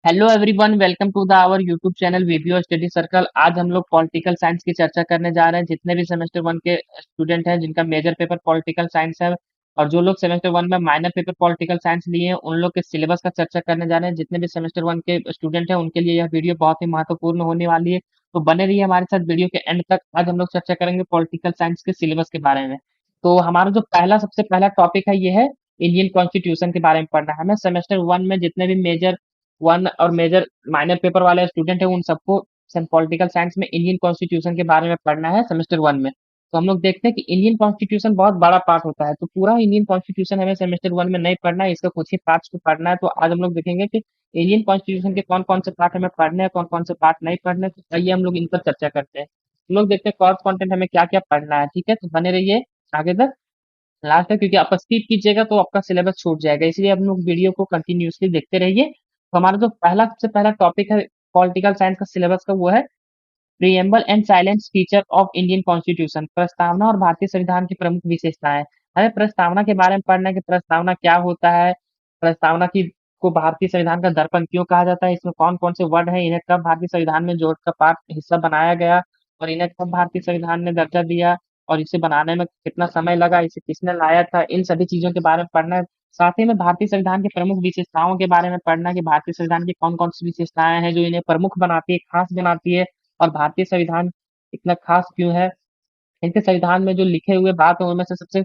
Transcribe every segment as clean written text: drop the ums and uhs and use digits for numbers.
Hello everyone, welcome to the our YouTube channel VBO study circle. आज हम लोग political science की चर्चा करने जा रहे हैं। जितने भी सेमेस्टर वन के स्टूडेंट हैं जिनका मेजर पेपर पॉलिटिकल साइंस है और जो लोग सेमेस्टर वन में माइनर पेपर पॉलिटिकल साइंस लिए हैं उन लोग के सिलेबस का चर्चा करने जा रहे हैं। जितने भी सेमेस्टर वन के स्टूडेंट हैं उनके लिए यह वीडियो बहुत ही महत्वपूर्ण होने वाली है, तो बने रहिए हमारे साथ वीडियो के एंड तक। आज हम लोग चर्चा करेंगे पॉलिटिकल साइंस के सिलेबस के बारे में। तो हमारा जो सबसे पहला टॉपिक है ये है इंडियन कॉन्स्टिट्यूशन के बारे में पढ़ना है। हमें सेमेस्टर वन में जितने भी मेजर वन और मेजर माइनर पेपर वाले स्टूडेंट है उन सबको पॉलिटिकल साइंस में इंडियन कॉन्स्टिट्यूशन के बारे में पढ़ना है सेमेस्टर वन में। तो हम लोग देखते हैं कि इंडियन कॉन्स्टिट्यूशन बहुत बड़ा पार्ट होता है, तो पूरा इंडियन कॉन्स्टिट्यूशन हमें सेमेस्टर वन में नहीं पढ़ना है, इसका कुछ ही पार्ट्स को पढ़ना है। तो आज हम लोग देखेंगे कि इंडियन कॉन्स्टिट्यूशन के कौन कौन से पार्ट हमें पढ़ने हैं, कौन कौन से पार्ट नहीं पढ़ने हैं। तो आइए हम लोग इन पर चर्चा करते हैं। हम लोग देखते हैं कौन कंटेंट हमें क्या क्या पढ़ना है। ठीक है, तो बने रहिए आगे तक लास्ट तक, क्योंकि आप स्किप कीजिएगा तो आपका सिलेबस छूट जाएगा, इसलिए हम लोग वीडियो को कंटिन्यूअसली देखते रहिए। तो हमारा जो सबसे पहला टॉपिक है पॉलिटिकल साइंस का सिलेबस का, वो है preamble and silence feature of Indian constitution. प्रस्तावना और भारतीय संविधान की प्रमुख विशेषताएं। हमें प्रस्तावना के बारे में पढ़ना है कि प्रस्तावना क्या होता है, प्रस्तावना की को भारतीय संविधान का दर्पण क्यों कहा जाता है, इसमें कौन कौन से वर्ड हैं, इन्हें कब भारतीय संविधान में जोड़ का पार्ट हिस्सा बनाया गया और इन्हें कब भारतीय संविधान ने दर्जा दिया और इसे बनाने में कितना समय लगा, इसे किसने लाया था, इन सभी चीजों के बारे में पढ़ना है। साथ ही में भारतीय संविधान की प्रमुख विशेषताओं के बारे में पढ़ना है कि भारतीय संविधान की कौन कौन सी विशेषताएं हैं जो इन्हें प्रमुख बनाती है, खास बनाती है, और भारतीय संविधान इतना खास क्यों है। इनके संविधान में जो लिखे हुए बात है उनमें से सबसे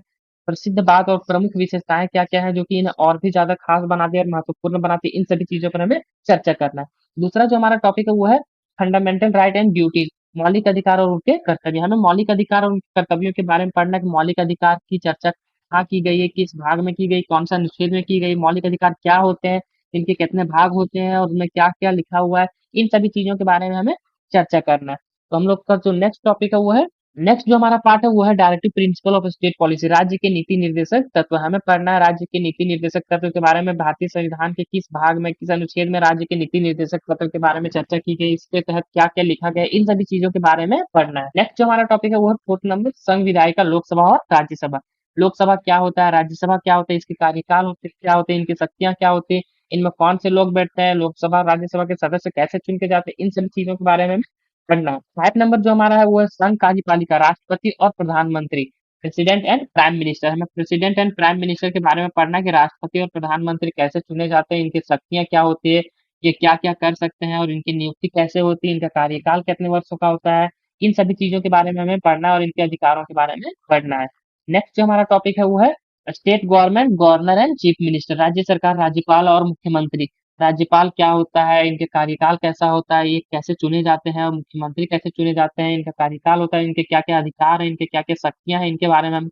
प्रसिद्ध बात और प्रमुख विशेषताएं क्या क्या है जो कि इन्हें और भी ज्यादा खास बनाती है और महत्वपूर्ण बनाती है, इन सभी चीजों पर हमें चर्चा करना है। दूसरा जो हमारा टॉपिक है वो है फंडामेंटल राइट एंड ड्यूटीज। मौलिक अधिकार और उनके कर्तव्य। हमें मौलिक अधिकार और उनके कर्तव्यों के बारे में पढ़ना है कि मौलिक अधिकार की चर्चा कहाँ की गई है, किस भाग में की गई, कौन सा अनुच्छेद में की गई, मौलिक अधिकार क्या होते हैं, इनके कितने भाग होते हैं और उनमें क्या क्या लिखा हुआ है, इन सभी चीजों के बारे में हमें चर्चा करना है। तो हम लोग का जो नेक्स्ट टॉपिक है वो है, नेक्स्ट जो हमारा पार्ट है वो है directive principle of state policy. राज्य के नीति निर्देशक तत्व। हमें पढ़ना है राज्य के नीति निर्देशक तत्व के बारे में, भारतीय संविधान के किस भाग में, किस अनुच्छेद में राज्य के नीति निर्देशक तत्व के बारे में चर्चा की गई, इसके तहत क्या क्या लिखा गया, इन सभी चीजों के बारे में पढ़ना है। नेक्स्ट जो हमारा टॉपिक है वो है फोर्थ नंबर, संघ विधायिका लोकसभा और राज्यसभा। लोकसभा क्या होता है, राज्यसभा क्या होता है, इसके कार्यकाल होते क्या होते हैं, इनकी शक्तियां क्या होती है, इनमें कौन से लोग बैठते हैं, लोकसभा और राज्यसभा के सदस्य कैसे चुन के जाते हैं, इन सभी चीजों के बारे में पढ़ना है। 5 नंबर जो हमारा है वो है संघ कार्यपालिका, राष्ट्रपति और प्रधानमंत्री, प्रेसिडेंट एंड प्राइम मिनिस्टर। हमें प्रेसिडेंट एंड प्राइम मिनिस्टर के बारे में पढ़ना है कि राष्ट्रपति और प्रधानमंत्री कैसे चुने जाते हैं, इनकी शक्तियां क्या होती है, ये क्या क्या कर सकते हैं और इनकी नियुक्ति कैसे होती है, इनका कार्यकाल कितने वर्षों का होता है, इन सभी चीजों के बारे में हमें पढ़ना है और इनके अधिकारों के बारे में पढ़ना है। नेक्स्ट जो हमारा टॉपिक है वो है state government, governor and chief minister. राज्य सरकार, राज्यपाल और मुख्यमंत्री। राज्यपाल क्या होता है, इनके कार्यकाल कैसा होता है, ये कैसे चुने जाते हैं, और मुख्यमंत्री कैसे चुने जाते हैं, इनका कार्यकाल होता है, इनके क्या क्या अधिकार है, इनके क्या क्या शक्तियां हैं, इनके बारे में हम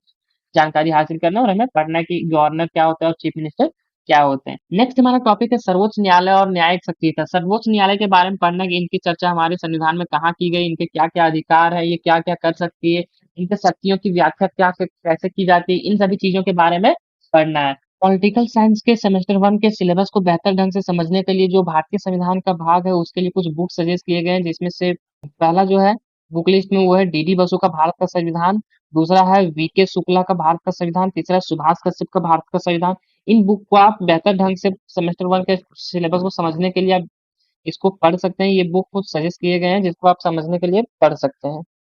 जानकारी हासिल करना है और हमें पढ़ना है कि गवर्नर क्या होता है और चीफ मिनिस्टर क्या होते हैं। नेक्स्ट हमारा टॉपिक है सर्वोच्च न्यायालय और न्यायिक सक्रियता। सर्वोच्च न्यायालय के बारे में पढ़ना है कि इनकी चर्चा हमारे संविधान में कहाँ की गई, इनके क्या क्या अधिकार है, ये क्या क्या कर सकती है, इनके शक्तियों की व्याख्या कैसे की जाती है, इन सभी चीजों के बारे में पढ़ना है। पॉलिटिकल साइंस के सेमेस्टर वन के सिलेबस को बेहतर ढंग से समझने के लिए जो भारतीय संविधान का भाग है उसके लिए कुछ बुक सजेस्ट किए गए हैं, जिसमें से पहला जो है बुक लिस्ट में वो है डीडी बसु का भारत का संविधान, दूसरा है वीके शुक्ला का भारत का संविधान, तीसरा सुभाष कश्यप का भारत का संविधान। इन बुक को आप बेहतर ढंग से सेमेस्टर वन के सिलेबस को समझने के लिए आप इसको पढ़ सकते हैं। ये बुक कुछ सजेस्ट किए गए हैं जिसको आप समझने के लिए पढ़ सकते हैं।